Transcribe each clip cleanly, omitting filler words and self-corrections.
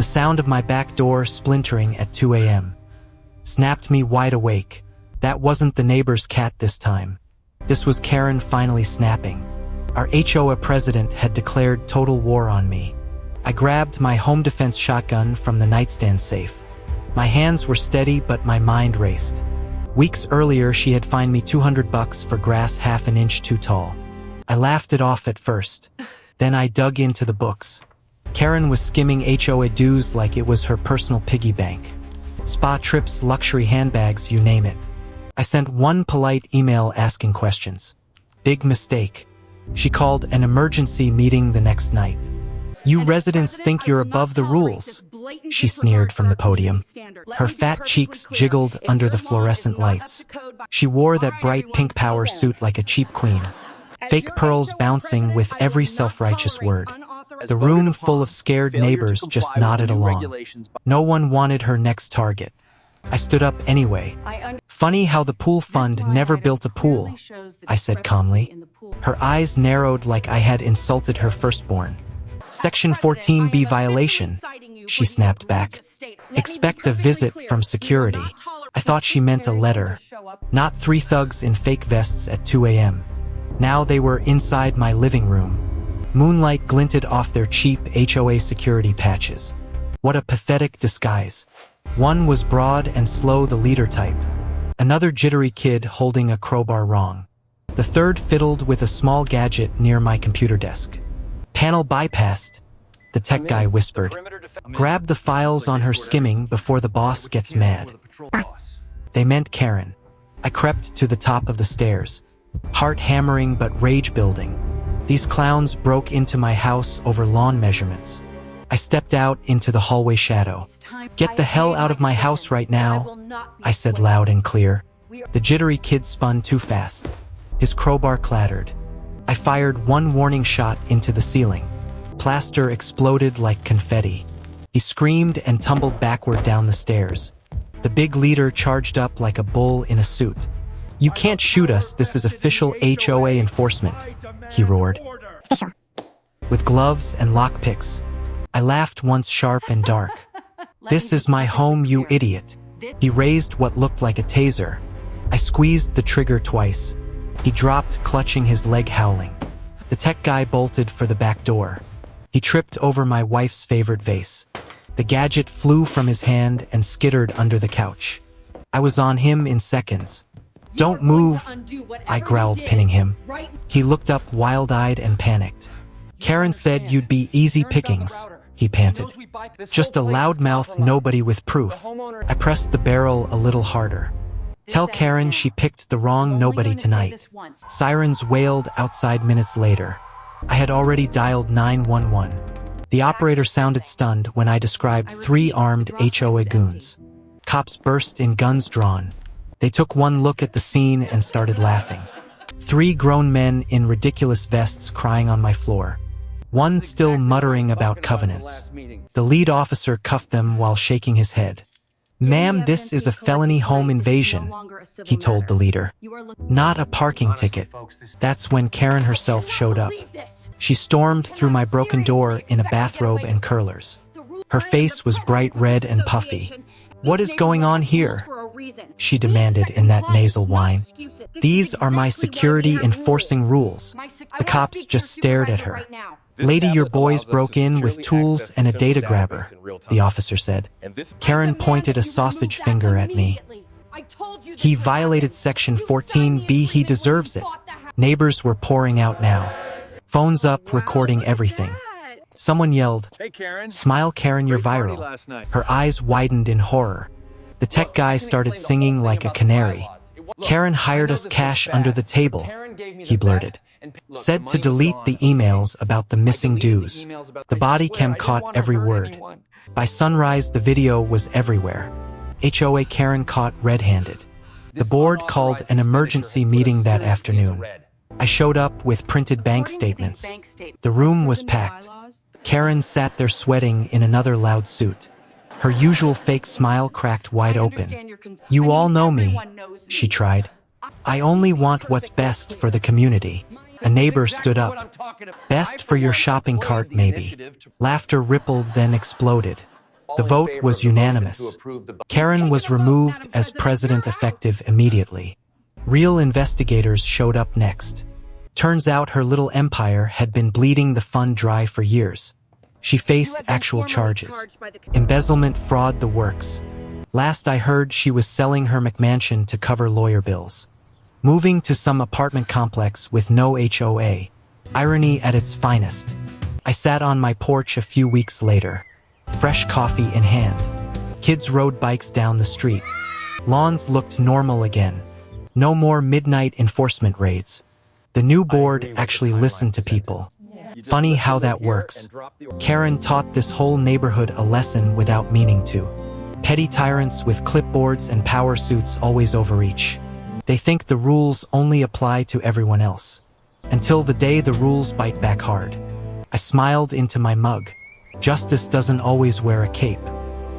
The sound of my back door splintering at 2 a.m. snapped me wide awake. That wasn't the neighbor's cat this time. This was Karen finally snapping. Our HOA president had declared total war on me. I grabbed my home defense shotgun from the nightstand safe. My hands were steady, but my mind raced. Weeks earlier, she had fined me $200 for grass half an inch too tall. I laughed it off at first. Then I dug into the books. Karen was skimming HOA dues like it was her personal piggy bank. Spa trips, luxury handbags, you name it. I sent one polite email asking questions. Big mistake. She called an emergency meeting the next night. You residents think you're above the rules, she sneered from the podium. Her fat cheeks jiggled under the fluorescent lights. She wore that bright pink power suit like a cheap queen. Fake pearls bouncing with every self-righteous word. The room full of scared neighbors just nodded along. No one wanted her next target. I stood up anyway. Funny how the pool fund never built a pool, I said calmly. Her eyes narrowed like I had insulted her firstborn. Section 14B violation, she snapped back. Expect a visit from security. I thought she meant a letter, not 3 thugs in fake vests at 2 a.m. Now they were inside my living room. Moonlight glinted off their cheap HOA security patches. What a pathetic disguise. One was broad and slow, the leader type. Another jittery kid holding a crowbar wrong. The third fiddled with a small gadget near my computer desk. Panel bypassed, the tech guy whispered. Grab the files on her skimming before the boss gets mad. They meant Karen. I crept to the top of the stairs, heart hammering but rage building. These clowns broke into my house over lawn measurements. I stepped out into the hallway shadow. Get the hell out of my house right now, I said loud and clear. The jittery kid spun too fast. His crowbar clattered. I fired one warning shot into the ceiling. Plaster exploded like confetti. He screamed and tumbled backward down the stairs. The big leader charged up like a bull in a suit. You can't shoot us, this is official HOA enforcement, he roared. Official. With gloves and lockpicks. I laughed once sharp and dark. This is my home, you idiot. He raised what looked like a taser. I squeezed the trigger twice. He dropped, clutching his leg, howling. The tech guy bolted for the back door. He tripped over my wife's favorite vase. The gadget flew from his hand and skittered under the couch. I was on him in seconds. Don't move, I growled, pinning him. He looked up wild-eyed and panicked. Karen said you'd be easy pickings, he panted. Just a loudmouth nobody with proof. I pressed the barrel a little harder. Tell Karen she picked the wrong nobody tonight. Sirens wailed outside minutes later. I had already dialed 911. The operator sounded stunned when I described 3 armed HOA goons. Cops burst in, guns drawn. They took one look at the scene and started laughing. 3 grown men in ridiculous vests crying on my floor. One still muttering about covenants. The lead officer cuffed them while shaking his head. Ma'am, this is a felony home invasion, he told the leader. Not a parking ticket. That's when Karen herself showed up. She stormed through my broken door in a bathrobe and curlers. Her face was bright red and puffy. What is going on here? She demanded in that nasal whine. These are my security enforcing rules. The cops just stared at her. Lady, your boys broke in with tools and a data grabber, the officer said. Karen pointed a sausage finger at me. He violated Section 14B. He deserves it. Neighbors were pouring out now. Phones up, recording everything. Someone yelled, "Hey Karen. Smile, Karen, you're viral." Her eyes widened in horror. The tech guy started singing like a canary. Karen hired us cash under the table, he blurted. Said to delete the emails about the missing dues. The body cam caught every word. By sunrise, the video was everywhere. HOA Karen caught red-handed. The board called an emergency meeting that afternoon. I showed up with printed bank statements. The room was packed. Karen sat there sweating in another loud suit. Her usual fake smile cracked wide open. You all know me, she tried. I only want what's best for the community. A neighbor stood up. Best for your shopping cart, maybe. Laughter rippled, then exploded. The vote was unanimous. Karen was removed as president effective immediately. Real investigators showed up next. Turns out her little empire had been bleeding the fund dry for years. She faced actual charges. Embezzlement, fraud, the works. Last I heard, she was selling her McMansion to cover lawyer bills. Moving to some apartment complex with no HOA. Irony at its finest. I sat on my porch a few weeks later. Fresh coffee in hand. Kids rode bikes down the street. Lawns looked normal again. No more midnight enforcement raids. The new board actually listened to people. Funny how that works. Karen taught this whole neighborhood a lesson without meaning to. Petty tyrants with clipboards and power suits always overreach. They think the rules only apply to everyone else. Until the day the rules bite back hard. I smiled into my mug. Justice doesn't always wear a cape.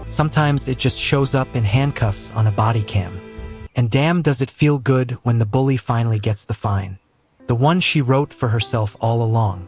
Sometimes it just shows up in handcuffs on a body cam. And damn does it feel good when the bully finally gets the fine. The one she wrote for herself all along.